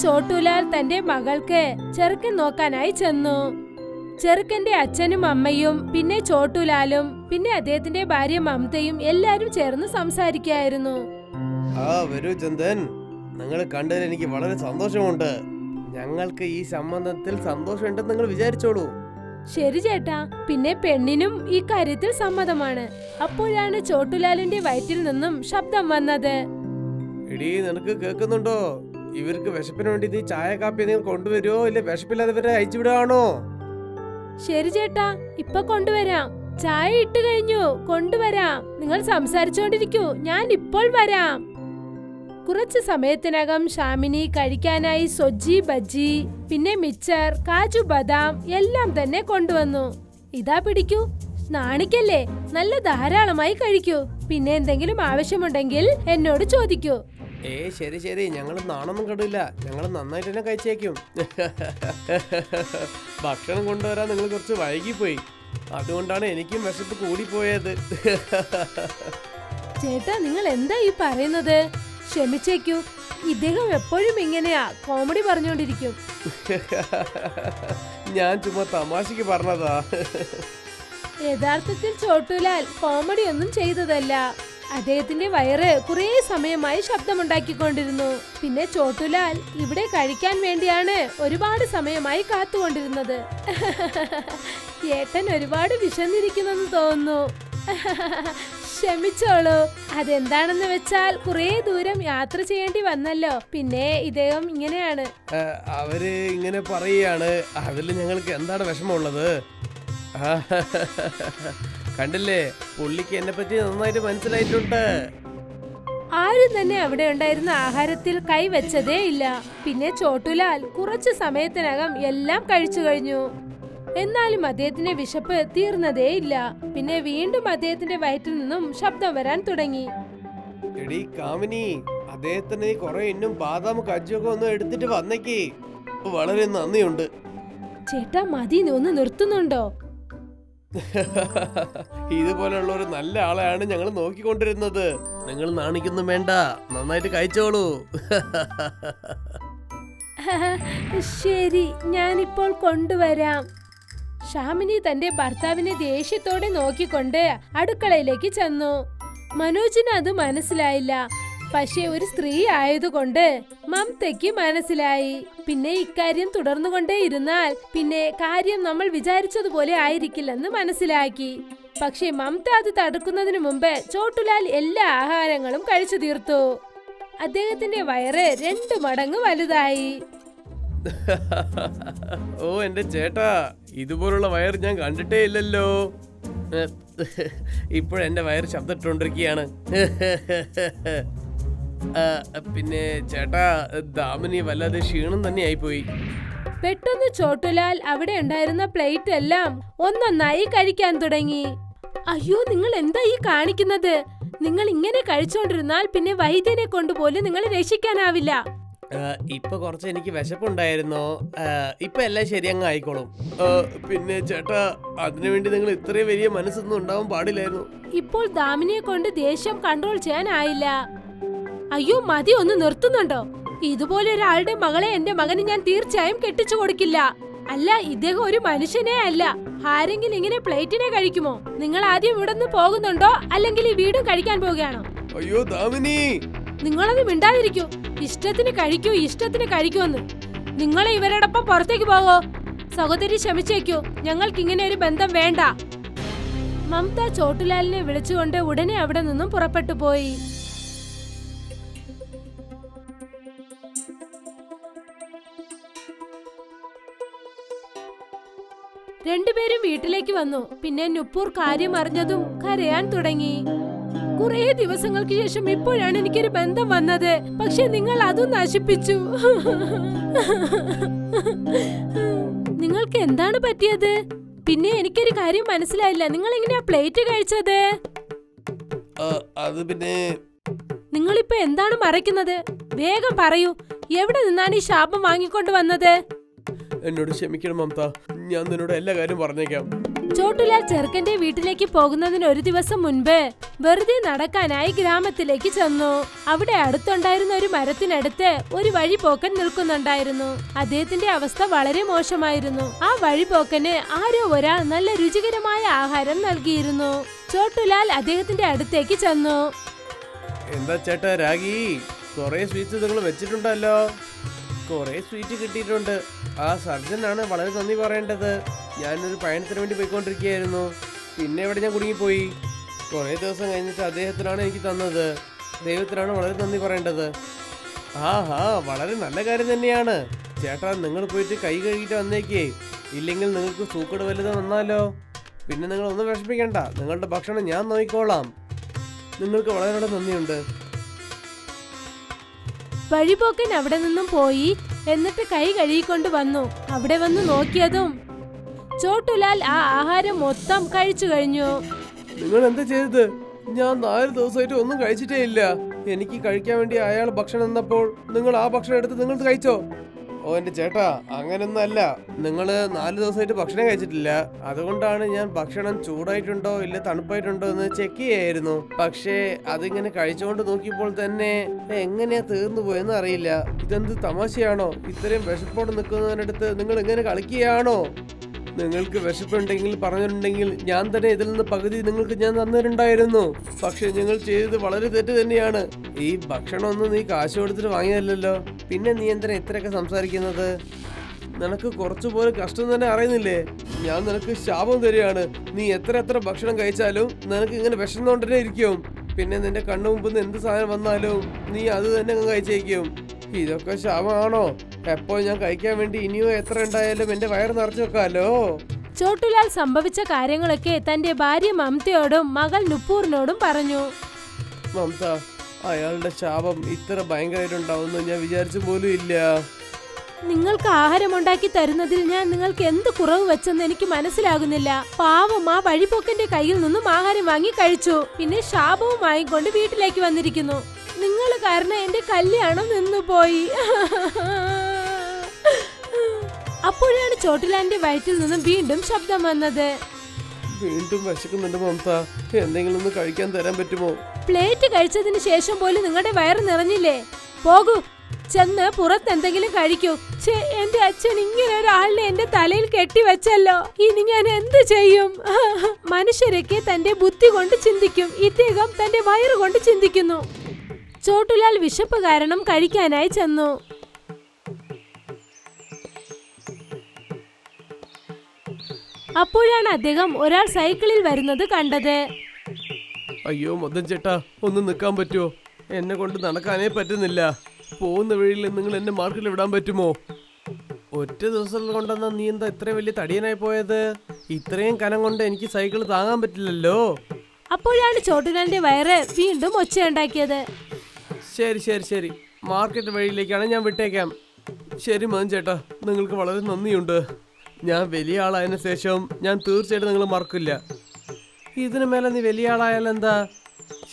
ചോട്ടൂലാൽ തന്റെ മകൾക്ക് ചെറുക്കൻ നോക്കാനായി ചെന്നു. ചെറുക്കന്റെ അച്ഛനും അമ്മയും പിന്നെ ചോട്ടൂലാലും പിന്നെ അദ്ദേഹത്തിന്റെ ഭാര്യ മമതയും എല്ലാരും ചേർന്ന് സംസാരിക്കായിരുന്നു. വരൂ ചന്ദൻ, നിങ്ങൾ കണ്ടതിൽ എനിക്ക് വളരെ സന്തോഷമുണ്ട്. ഞങ്ങൾക്ക് ഈ സംബന്ധത്തിൽ സന്തോഷമുണ്ടെന്ന് നിങ്ങൾ വിചാരിച്ചോളൂ. ശരി ചേട്ടാ, പിന്നെ പെണ്ണിനും ഈ കാര്യത്തിൽ സമ്മതമാണ്. അപ്പോഴാണ് ചോട്ടൂലാലിന്റെ വയറ്റിൽ നിന്നും ശബ്ദം വന്നത്. എടീ, നിനക്ക് കേൾക്കുന്നുണ്ടോ? ഇവർക്ക് വിശപ്പിന് വേണ്ടി നീ ചായ കാപ്പി നിങ്ങൾ കൊണ്ടുവരുമോ, ഇല്ല വിശപ്പില്ലാതെ ഇവരെ അയച്ചുവിടാണോ? ശരി ചേട്ടാ, ഇപ്പൊ കൊണ്ടുവരാം. ചായ ഇട്ട് കഴിഞ്ഞു, കൊണ്ടുവരാം. നിങ്ങൾ സംസാരിച്ചോണ്ടിരിക്കൂ, ഞാൻ ഇപ്പോൾ വരാം. കുറച്ചു സമയത്തിനകം ഷാമിനി കഴിക്കാനായി സൊജ്ജി ബജ്ജി പിന്നെ മിച്ചർ കാജു ബദാം എല്ലാം തന്നെ കൊണ്ടുവന്നു. ഇതാ പിടിക്കൂ, നാണിക്കല്ലേ, നല്ല ധാരാളമായി കഴിക്കൂ. പിന്നെ എന്തെങ്കിലും ആവശ്യമുണ്ടെങ്കിൽ എന്നോട് ചോദിക്കൂ. ശരി ശരി, ഞങ്ങൾ നാണൊന്നും കണ്ടില്ല, ഞങ്ങൾ നന്നായിട്ട് തന്നെ കഴിച്ചേക്കും. ഭക്ഷണം കൊണ്ടുവരാൻ നിങ്ങൾ കുറച്ച് വൈകിപ്പോയി, അതുകൊണ്ടാണ് എനിക്കും വിശപ്പ് കൂടിപ്പോയത്. ചേട്ടാ, നിങ്ങൾ എന്താ ഈ പറയുന്നത്? ക്ഷമിച്ചേക്കൂ, ഇദ്ദേഹം എപ്പോഴും ഇങ്ങനെയാ, കോമഡി പറഞ്ഞുകൊണ്ടിരിക്കും. ഞാൻ ചുമ്മാ തമാശക്ക് പറഞ്ഞതാ. യഥാർത്ഥത്തിൽ ചോട്ടൂലാൽ കോമഡി ഒന്നും ചെയ്തതല്ല. അദ്ദേഹത്തിന്റെ വയറ് കുറെ സമയമായി ശബ്ദമുണ്ടാക്കിക്കൊണ്ടിരുന്നു. പിന്നെ ചോട്ടൂലാൽ ഇവിടെ കഴിക്കാൻ വേണ്ടിയാണ് ഒരുപാട് സമയമായി കാത്തുകൊണ്ടിരുന്നത്. ഏട്ടൻ ഒരുപാട് വിശന്നിരിക്കുന്നെന്ന് തോന്നുന്നു. ക്ഷമിച്ചോളൂ, അതെന്താണെന്ന് വെച്ചാൽ കുറെ ദൂരം യാത്ര ചെയ്യേണ്ടി വന്നല്ലോ. പിന്നെ ഇദ്ദേഹം ഇങ്ങനെയാണ്. അവര് ഇങ്ങനെ പറയുകയാണ്, അതിൽ ഞങ്ങൾക്ക് എന്താണ് വിഷമമുള്ളത്? കണ്ടില്ലേ, പുള്ളിക്ക് എന്നെ പറ്റി നന്നായിട്ട് മനസ്സിലായിട്ടുണ്ട്. ആരും തന്നെ അവിടെ ഉണ്ടായിരുന്ന ആഹാരത്തിൽ കൈവച്ചതേ ഇല്ല. പിന്നെ ചോട്ടൂലാൽ കുറച്ചു സമയത്തിനകം എല്ലാം കഴിച്ചു കഴിഞ്ഞു. എന്നാലും അദ്ദേഹത്തിന്റെ വിശപ്പ് തീർന്നതേ ഇല്ല. പിന്നെ വീണ്ടും അദ്ദേഹത്തിന്റെ വയറ്റിൽ നിന്നും ശബ്ദം വരാൻ തുടങ്ങി. എടീ കാമിനി, അദ്ദേഹത്തിന് കുറെ ഇന്നും ബാദാം കജ്ജൊക്കെ ഒന്ന് എടുത്തിട്ട് വന്നേക്ക്. വളരെ നന്ദിയുണ്ട്. ചേട്ടാ മതി, ഒന്ന് നിർത്തുന്നുണ്ടോ? ഇതുപോലുള്ള ഒരു നല്ല ആളെയാണ് ഞങ്ങൾ നോക്കിക്കൊണ്ടിരുന്നത്. നിങ്ങൾ നാണിക്കൊന്നും വേണ്ട, നന്നായിട്ട് കഴിച്ചോളൂ. ശരി, ഞാനിപ്പോൾ കൊണ്ടുവരാം. ഷാമിനി തന്റെ ഭർത്താവിനെ ദേഷ്യത്തോടെ നോക്കിക്കൊണ്ട് അടുക്കളയിലേക്ക് ചെന്നു. മനോജിന് അത് മനസ്സിലായില്ല. പക്ഷെ ഒരു സ്ത്രീ ആയതുകൊണ്ട് മമതയ്ക്ക് മനസ്സിലായി. പിന്നെ ഇക്കാര്യം തുടർന്നുകൊണ്ടേ ഇരുന്നാൽ പിന്നെ കാര്യം നമ്മൾ വിചാരിച്ചതുപോലെ ആയിരിക്കില്ലെന്ന് മനസ്സിലാക്കി. പക്ഷെ മമത അത് തടുക്കുന്നതിന് മുമ്പ് ചോട്ടൂലാൽ എല്ലാ ആഹാരങ്ങളും കഴിച്ചു തീർത്തു. അദ്ദേഹത്തിന്റെ വയറ് 2 മടങ്ങ് വലുതായി. ഓ എന്റെ ചേട്ടാ, ഇതുപോലുള്ള വയർ ഞാൻ കണ്ടിട്ടേ ഇല്ലല്ലോ. ഇപ്പോഴെന്റെ വയർ ശബ്ദമിട്ടുകൊണ്ടിരിക്കുകയാണ്. പിന്നെ ചേട്ടാ, ദാമിനി വല്ലാതെ ക്ഷീണം തന്നെ ആയിപ്പോയി. പെട്ടെന്ന് ചോട്ടൂലാൽ അവിടെ ഉണ്ടായിരുന്ന പ്ലേറ്റ് എല്ലാം ഒന്നൊന്നായി കഴിക്കാൻ തുടങ്ങി. അയ്യോ, നിങ്ങൾ എന്താ ഈ കാണിക്കുന്നത്? നിങ്ങൾ ഇങ്ങനെ കഴിച്ചോണ്ടിരുന്നാൽ പിന്നെ വൈദ്യനെ കൊണ്ടുപോലും നിങ്ങളെ രക്ഷിക്കാനാവില്ല. ഇപ്പൊ കുറച്ച് എനിക്ക് വിശപ്പുണ്ടായിരുന്നോ, ഇപ്പൊ എല്ലാം ശരിയങ്ങ് ആയിക്കോളും. പിന്നെ ചേട്ടാ, അതിനുവേണ്ടി നിങ്ങൾ ഇത്രയും വലിയ മനസ്സൊന്നും ഉണ്ടാവാൻ പാടില്ലായിരുന്നു. ഇപ്പോൾ ദാമിനിയെ കൊണ്ട് ദേഷ്യം കൺട്രോൾ ചെയ്യാനായില്ല. അയ്യോ മതി, ഒന്ന് നിർത്തുന്നുണ്ടോ? ഇതുപോലെ ഒരാളുടെ മകളെ എന്റെ മകന് ഞാൻ തീർച്ചയായും കെട്ടിച്ചു കൊടുക്കില്ല. അല്ല, ഇദ്ദേഹം ഒരു മനുഷ്യനേ അല്ല. ആരെങ്കിലും ഇങ്ങനെ പ്ലേറ്റിനെ കഴിക്കുമോ? നിങ്ങൾ ആദ്യം ഇവിടെ നിന്ന് പോകുന്നുണ്ടോ, അല്ലെങ്കിൽ ഈ വീടും കഴിക്കാൻ പോവുകയാണോ? അയ്യോ ദാമിനി, നിങ്ങളത് മിണ്ടാതിരിക്കൂ. ഇഷ്ടത്തിന് കഴിക്കൂ, ഇഷ്ടത്തിന് കഴിക്കുമെന്ന്. നിങ്ങളെ ഇവരോടൊപ്പം പുറത്തേക്ക് പോകോ? സഹോദരി ക്ഷമിച്ചേക്കൂ, ഞങ്ങൾക്ക് ഇങ്ങനെ ഒരു ബന്ധം വേണ്ട. മമത ചോട്ടൂലാലിനെ വിളിച്ചുകൊണ്ട് ഉടനെ അവിടെ നിന്നും പുറപ്പെട്ടു പോയി. രണ്ടുപേരും വീട്ടിലേക്ക് വന്നു. പിന്നെ നുപ്പൂർ കാര്യം അറിഞ്ഞതും കരയാൻ തുടങ്ങി. കുറെ ദിവസങ്ങൾക്ക് ശേഷം ഇപ്പോഴാണ് എനിക്കൊരു ബന്ധം വന്നത്. പക്ഷെ നിങ്ങൾ അതും നശിപ്പിച്ചു. നിങ്ങൾക്ക് എന്താണ് പറ്റിയത്? പിന്നെ എനിക്കൊരു കാര്യം മനസ്സിലായില്ല, നിങ്ങൾ എങ്ങനെയാ പ്ലേറ്റ് കഴിച്ചത്? അത് പിന്നെ നിങ്ങളിപ്പോ എന്താണ് മറയ്ക്കുന്നത്? വേഗം പറയൂ, എവിടെ നിന്നാണ് ഈ ശാപം വാങ്ങിക്കൊണ്ട് വന്നത്? എന്നോട് ക്ഷമിക്കണം മമത, ഞാൻ നിന്നോട് എല്ലാ കാര്യം പറഞ്ഞേക്കാം. ചോട്ടുലാൽ ചെറുക്കന്റെ വീട്ടിലേക്ക് പോകുന്നതിന് ഒരു ദിവസം മുൻപ് വെറുതെ നടക്കാനായി ഗ്രാമത്തിലേക്ക് ചെന്നു. അവിടെ അടുത്തുണ്ടായിരുന്ന ഒരു മരത്തിനടുത്ത് ഒരു വഴിപോക്കൻ നിൽക്കുന്നുണ്ടായിരുന്നു. അദ്ദേഹത്തിന്റെ അവസ്ഥ വളരെ മോശമായിരുന്നു. ആ വഴിപോക്കന് ആരോ ഒരാൾ നല്ല രുചികരമായ ആഹാരം നൽകിയിരുന്നു. ചോട്ടുലാൽ അദ്ദേഹത്തിന്റെ അടുത്തേക്ക് ചെന്നു. എന്താ ചേട്ടാ രാഗി, കൊറേ സ്വീറ്റ്സ് നിങ്ങൾ വെച്ചിട്ടുണ്ടല്ലോ. കൊറേ സ്വീറ്റ് കിട്ടിയിട്ടുണ്ട്. ആ സർജനാണ് വളരെ നന്ദി പറയേണ്ടത്. ഞാനൊരു പയണത്തിന് വേണ്ടി പോയിക്കൊണ്ടിരിക്കുകയായിരുന്നു. പിന്നെ ഇവിടെ ഞാൻ കുടുങ്ങിപ്പോയി. കുറേ ദിവസം കഴിഞ്ഞിട്ട് അദ്ദേഹത്തിനാണ് എനിക്ക് തന്നത്. ദൈവത്തിനാണ് വളരെ നന്ദി പറയേണ്ടത്. ആഹാ, വളരെ നല്ല കാര്യം തന്നെയാണ്. ചേട്ടാ, നിങ്ങൾ പോയിട്ട് കൈ കഴുകിയിട്ട് വന്നേക്കേ. ഇല്ലെങ്കിൽ നിങ്ങൾക്ക് സൂക്കട് വലുത് വന്നാലോ. പിന്നെ നിങ്ങൾ ഒന്നും വിഷമിക്കണ്ട, നിങ്ങളുടെ ഭക്ഷണം ഞാൻ നോക്കിക്കോളാം. നിങ്ങൾക്ക് വളരെ നന്ദിയുണ്ട്. വഴിപോക്കൻ അവിടെ നിന്നും പോയി. എന്നിട്ട് കൈ കഴുകിക്കൊണ്ട് വന്നു. അവിടെ വന്ന് നോക്കിയതും ചോട്ടുലാൽ ആ ആഹാരം മൊത്തം കഴിച്ചു കഴിഞ്ഞു. നിങ്ങൾ എന്താ ചെയ്തത്? ഞാൻ 4 ദിവസമായിട്ട് ഒന്നും കഴിച്ചിട്ടേ ഇല്ല. എനിക്ക് കഴിക്കാൻ വേണ്ടി അയാൾ ഭക്ഷണം തന്നപ്പോൾ നിങ്ങൾ ആ ഭക്ഷണം എടുത്ത് നിങ്ങൾ കഴിച്ചോ? ഓ എന്റെ ചേട്ടാ, അങ്ങനൊന്നും അല്ല. നിങ്ങള് 4 ദിവസമായിട്ട് ഭക്ഷണം കഴിച്ചിട്ടില്ല. അതുകൊണ്ടാണ് ഞാൻ ഭക്ഷണം ചൂടായിട്ടുണ്ടോ ഇല്ല തണുപ്പായിട്ടുണ്ടോ എന്ന് ചെക്ക് ചെയ്യായിരുന്നു. പക്ഷേ അതിങ്ങനെ കഴിച്ചുകൊണ്ട് നോക്കിയപ്പോൾ തന്നെ എങ്ങനെയാ തീർന്നു പോയെന്ന് അറിയില്ല. ഇതെന്ത് തമാശയാണോ? ഇത്രയും വിശപ്പോടെ നിൽക്കുന്നതിനടുത്ത് നിങ്ങൾ എങ്ങനെ കളിക്കുകയാണോ? നിങ്ങൾക്ക് വിശപ്പുണ്ടെങ്കിൽ പറഞ്ഞിട്ടുണ്ടെങ്കിൽ ഞാൻ തന്നെ ഇതിൽ നിന്ന് പകുതി നിങ്ങൾക്ക് ഞാൻ തന്നിട്ടുണ്ടായിരുന്നു. പക്ഷെ നിങ്ങൾ ചെയ്തത് വളരെ തെറ്റ് തന്നെയാണ്. ഈ ഭക്ഷണമൊന്നും നീ കാശ് കൊടുത്തിട്ട് വാങ്ങിയതല്ലോ. പിന്നെ നീ എന്തിനാ ഇത്രയൊക്കെ സംസാരിക്കുന്നത്? നിനക്ക് കുറച്ചുപോലെ കഷ്ടം തന്നെ അറിയുന്നില്ലേ? ഞാൻ നിനക്ക് ശാപം തരികയാണ്. നീ എത്ര ഭക്ഷണം കഴിച്ചാലും നിനക്ക് ഇങ്ങനെ വിശന്നുകൊണ്ടേ ഇരിക്കും. പിന്നെ നിന്റെ കണ്ണു മുമ്പിൽ നിന്ന് എന്ത് സാധനം വന്നാലും നീ അത് തന്നെ അങ്ങ് കഴിച്ചേക്കും. ഇതൊക്കെ ശാപമാണോ? എപ്പോൾ ഞാൻ കഴിക്കാൻ വേണ്ടി ഇനിയോ എത്ര ഉണ്ടായാലും എന്റെ വയറ് നിറച്ചു വെക്കാലോ. ചോട്ടുലാൽ സംഭവിച്ച കാര്യങ്ങളൊക്കെ തന്റെ ഭാര്യ മമതയോടും മകൾ നുപൂറിനോടും പറഞ്ഞു. മമത, അയാളുടെ ശാപം ഇത്ര ഭയങ്കരമായിട്ടുണ്ടാവുമെന്ന് ഞാൻ വിചാരിച്ചു പോലും ഇല്ല. നിങ്ങൾക്ക് ആഹാരം ഉണ്ടാക്കി തരുന്നതിൽ ഞാൻ നിങ്ങൾക്ക് എന്ത് കുറവ് വെച്ചെന്ന് എനിക്ക് മനസ്സിലാകുന്നില്ല. പാവം ആ വഴിപോക്കന്റെ കയ്യിൽ നിന്നും ആഹാരം വാങ്ങി കഴിച്ചു. പിന്നെ ശാപവും വാങ്ങിക്കൊണ്ട് വീട്ടിലേക്ക് വന്നിരിക്കുന്നു. നിങ്ങൾ കാരണം എന്റെ കല്യാണം നിന്നുപോയി. അപ്പോഴാണ് ചോട്ടുലാലിന്റെ വയറ്റിൽ നിന്നും വീണ്ടും ശബ്ദം വന്നത്. വീണ്ടും വിശക്കുന്നുണ്ട് മമത, എന്തെങ്കിലും ഒന്ന് കഴിക്കാൻ തരാൻ പറ്റുമോ? പ്ലേറ്റ് കഴിച്ചതിന് ശേഷം പോലും നിങ്ങളുടെ വയറ് നിറഞ്ഞില്ലേ? പോകൂ, ചെന്ന് പുറത്ത് എന്തെങ്കിലും കഴിക്കൂ. എന്റെ അച്ഛൻ ഇങ്ങനെ ഒരാളിനെ എന്റെ തലയിൽ കെട്ടിവെച്ചല്ലോ. ഇനി ഞാൻ എന്ത് ചെയ്യും? മനുഷ്യരൊക്കെ തന്റെ ബുദ്ധി കൊണ്ട് ചിന്തിക്കും, ഇദ്ദേഹം തന്റെ വയറ് കൊണ്ട് ചിന്തിക്കുന്നു. ചോട്ടുലാൽ വിശപ്പ് കാരണം കഴിക്കാനായി ചെന്നു. അപ്പോഴാണ് അദ്ദേഹം ഒരാൾ സൈക്കിളിൽ വരുന്നത് കണ്ടത്. അയ്യോ മദൻ ചേട്ടാ, ഒന്ന് നിൽക്കാൻ പറ്റുമോ? എന്നെ കൊണ്ട് നടക്കാനേ പറ്റുന്നില്ല. പോകുന്ന വഴിയിൽ നിങ്ങൾ എന്നെ മാർക്കറ്റിൽ വിടാൻ പറ്റുമോ? ഒറ്റ ദിവസം കൊണ്ടെന്നാ നീ എന്താ ഇത്ര വലിയ തടിയനായി പോയത്? ഇത്രയും കനം കൊണ്ട് എനിക്ക് സൈക്കിൾ താങ്ങാൻ പറ്റില്ലല്ലോ. അപ്പോഴാണ് ചോട്ടുലാലിന്റെ വയറ് വീണ്ടും ഒച്ചയുണ്ടാക്കിയത്. ശരി, മാർക്കറ്റ് വഴിയിലേക്കാണ് ഞാൻ വിട്ടേക്കാം. ശരി മദൻ ചേട്ടാ, നിങ്ങൾക്ക് വളരെ നന്ദിയുണ്ട്. ഞാൻ വലിയ ആളായതിനു ശേഷം ഞാൻ തീർച്ചയായിട്ടും നിങ്ങൾ മറക്കില്ല. ഇതിനു മേലെ നീ വലിയ ആളായാലെന്താ?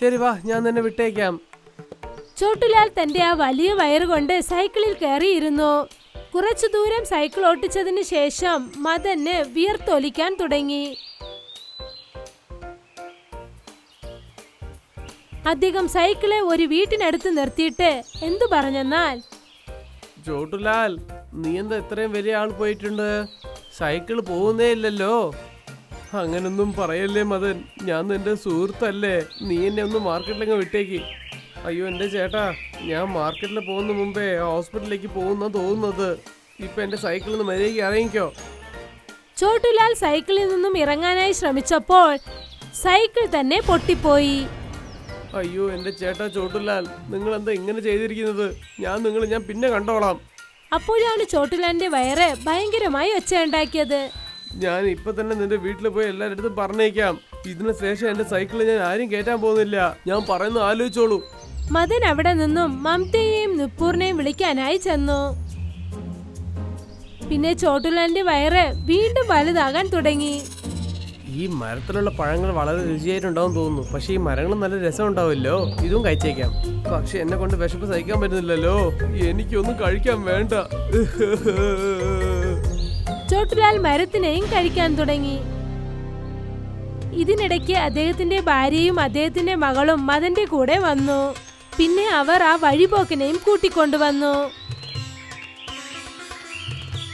ശരി വാ, ഞാൻ തന്നെ വിട്ടേക്കാം. ചോട്ടുലാൽ തന്റെ ആ വലിയ വയറ് കൊണ്ട് സൈക്കിളിൽ കയറിയിരുന്നു. കുറച്ചു ദൂരം സൈക്കിൾ ഓട്ടിച്ചതിന് ശേഷം മദന് വിയർത്തൊലിക്കാൻ തുടങ്ങി. അദ്ദേഹം സൈക്കിളെ ഒരു വീട്ടിനടുത്ത് നിർത്തിയിട്ട് എന്തു പറഞ്ഞെന്നാൽ, ചോട്ടുലാൽ, നീ എന്താ ഇത്രയും വലിയ ആൾ പോയിട്ടുണ്ട്? സൈക്കിൾ പോകുന്നേ ഇല്ലല്ലോ. അങ്ങനൊന്നും പറയല്ലേ മദൻ, ഞാൻ നിന്റെ സുഹൃത്തല്ലേ. നീ എന്നെ ഒന്ന് മാർക്കറ്റിലങ്ങ് വിട്ടേക്ക്. അയ്യോ എൻ്റെ ചേട്ടാ, ഞാൻ മാർക്കറ്റിൽ പോകുന്ന മുമ്പേ ഹോസ്പിറ്റലിലേക്ക് പോകുന്ന തോന്നുന്നത്. ഇപ്പൊ എന്റെ സൈക്കിളിൽ നിന്ന് മര്യാദയ്ക്ക് ഇറങ്ങിക്കോ. ചോട്ടുലാൽ സൈക്കിളിൽ നിന്നും ഇറങ്ങാനായി ശ്രമിച്ചപ്പോൾ സൈക്കിൾ തന്നെ പൊട്ടിപ്പോയി. അയ്യോ എൻ്റെ ചേട്ടാ ചോട്ടുലാൽ, നിങ്ങൾ എന്താ ഇങ്ങനെ ചെയ്തിരിക്കുന്നത്? ഞാൻ പിന്നെ കണ്ടോളാം. അപ്പോഴാണ് ചോട്ടുലാലിന്റെ വയറ് ഭയങ്കരമായി ഒച്ചയുണ്ടാക്കിയത്. ഞാൻ ഇപ്പൊ തന്നെ നിന്റെ വീട്ടിൽ പോയി എല്ലാവരുടെ പറഞ്ഞേക്കാം. ഇതിനു ശേഷം എന്റെ സൈക്കിളിൽ ഞാൻ ആരും കയറ്റാൻ പോകുന്നില്ല. ഞാൻ പറയുന്നത് ആലോചിച്ചോളൂ. മദൻ അവിടെ നിന്നും മമതയെയും നുപൂറിനെയും വിളിക്കാനായി ചെന്നു. പിന്നെ ചോട്ടുലാലിന്റെ വയറ് വീണ്ടും വലുതാകാൻ തുടങ്ങി. ഈ മരത്തിലുള്ള പഴങ്ങൾ വളരെ രുചിയായിട്ടുണ്ടാവും തോന്നുന്നു. പക്ഷെ ഈ മരങ്ങൾ നല്ല രസം ഉണ്ടാവുമല്ലോ. ഇതും കഴിച്ചേക്കാം. പക്ഷെ എന്നെ കൊണ്ട് വിശപ്പ് സഹിക്കാൻ പറ്റുന്നില്ലല്ലോ. എനിക്കൊന്നും കഴിക്കാൻ വേണ്ട. ചോട്ടുലാൽ മരത്തിനെയും കഴിക്കാൻ തുടങ്ങി. ഇതിനിടയ്ക്ക് അദ്ദേഹത്തിന്റെ ഭാര്യയും അദ്ദേഹത്തിന്റെ മകളും മദന്റെ കൂടെ വന്നു. പിന്നെ അവർ ആ വഴിപോക്കനെയും കൂട്ടിക്കൊണ്ടുവന്നു.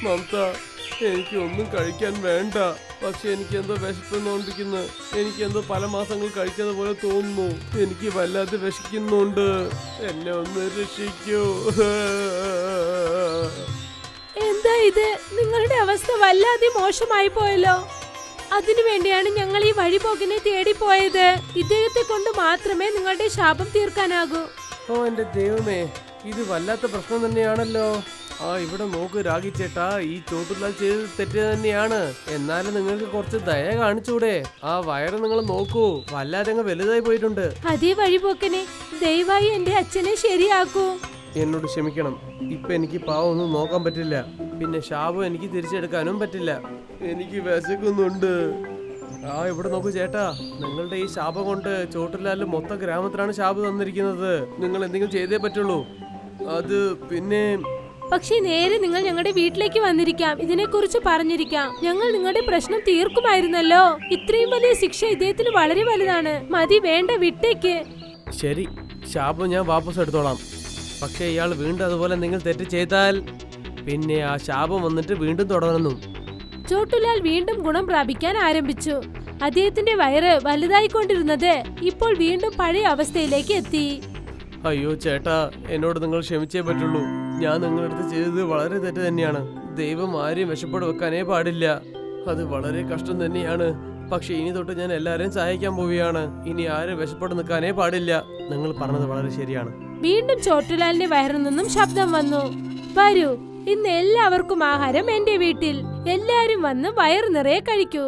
മമത, എനിക്ക് ഒന്നും കഴിക്കാൻ വേണ്ട. പക്ഷെ എനിക്ക് എന്തോ വിശപ്പെന്നോണ്ടിരിക്കുന്നു. എനിക്ക് എന്തോ പല മാസങ്ങൾ കഴിക്കാതെ പോലെ തോന്നുന്നു. എനിക്ക് വല്ലാതെ വിശക്കുന്നുണ്ട്. എന്നെ ഒന്ന് രക്ഷിക്കൂ. എന്താ ഇത്? നിങ്ങളുടെ അവസ്ഥ വല്ലാതെ മോശമായി പോയല്ലോ. അതിനുവേണ്ടിയാണ് ഞങ്ങൾ ഈ വഴിപോക്കിനെ തേടിപ്പോയത്. ഇദ്ദേഹത്തെ കൊണ്ട് മാത്രമേ നിങ്ങളുടെ ശാപം തീർക്കാനാകൂ. ഓ എന്റെ ദൈവമേ, ഇത് വല്ലാത്ത പ്രശ്നം തന്നെയാണല്ലോ. ഇവിടെ നോക്ക് രാഗി ചേട്ടാ, ഈ ചോട്ടുലാൽ ചെയ്ത് തെറ്റ് തന്നെയാണ്. എന്നാലും നിങ്ങൾക്ക് കുറച്ച് ദയ കാണിച്ചൂടെ? ആ വയറ് നിങ്ങൾ നോക്കൂ, വല്ലാതെ അങ്ങ് വലുതായി പോയിട്ടുണ്ട്. അതേ വഴിപോക്കനെ, ദയവായി എന്റെ അച്ഛനെ ശരിയാക്കൂ. എന്നോട് ക്ഷമിക്കണം. ഇപ്പൊ എനിക്ക് പാവം ഒന്നും നോക്കാൻ പറ്റില്ല. പിന്നെ ശാപം എനിക്ക് തിരിച്ചെടുക്കാനും പറ്റില്ല. എനിക്ക് വിശക്കുന്നുണ്ട്. ഇവിടെ നോക്കൂ ചേട്ടാ, നിങ്ങളുടെ ഈ ശാപം കൊണ്ട് ചോട്ടുലാലിൽ മൊത്തം ഗ്രാമത്തിലാണ് ശാപം തന്നിരിക്കുന്നത്. നിങ്ങൾ എന്തെങ്കിലും ചെയ്തേ പറ്റുള്ളൂ. അത് പിന്നെ പക്ഷേ നേരെ നിങ്ങൾ ഞങ്ങളുടെ വീട്ടിലേക്ക് വന്നിരിക്കാം, ഇതിനെക്കുറിച്ച് പറഞ്ഞിരിക്കാം. ഞങ്ങൾ നിങ്ങളുടെ പ്രശ്നം തീർക്കുമായിരുന്നല്ലോ. ഇത്രയും വലിയ ശിക്ഷ ഇദ്ദേഹത്തിന് വളരെ വലുതാണ്. മതി, വേണ്ട, വിട്ടേക്ക്. ശരി, ശാപം ഞാൻ വാപ്പസ് എടുത്തോളാം. പക്ഷേ ഇയാൾ വീണ്ടും അതുപോലെ എന്തെങ്കിലും തെറ്റ് ചെയ്താൽ പിന്നെ ആ ശാപം വന്നിട്ട് വീണ്ടും തുടങ്ങുന്നു. ചോട്ടുലാൽ വീണ്ടും ഗുണം പ്രാപിക്കാൻ ആരംഭിച്ചു. അദ്ദേഹത്തിന്റെ വയറ് വലുതായിക്കൊണ്ടിരുന്നത് ഇപ്പോൾ വീണ്ടും പഴയ അവസ്ഥയിലേക്ക് എത്തി. അയ്യോ ചേട്ടാ, എന്നോട് നിങ്ങൾ ക്ഷമിച്ചേ പറ്റുള്ളൂ. ഞാൻ നിങ്ങളുടെ അടുത്ത് ചെയ്തത് വളരെ തെറ്റ് തന്നെയാണ്. ദൈവം ആരെയും വിശപ്പോട് വെക്കാനേ പാടില്ല. അത് വളരെ കഷ്ടം തന്നെയാണ്. പക്ഷെ ഇനി തൊട്ട് ഞാൻ എല്ലാരെയും സഹായിക്കാൻ പോവുകയാണ്. ഇനി ആരും വിശപ്പോട് നിൽക്കാനേ പാടില്ല. നിങ്ങൾ പറഞ്ഞത് വളരെ ശരിയാണ്. വീണ്ടും ചോട്ടുലാലിന്റെ വയറിൽ നിന്നും ശബ്ദം വന്നു. വരൂ, ഇന്ന് എല്ലാവർക്കും ആഹാരം എന്റെ വീട്ടിൽ. എല്ലാരും വന്ന് വയറു നിറയെ കഴിക്കൂ.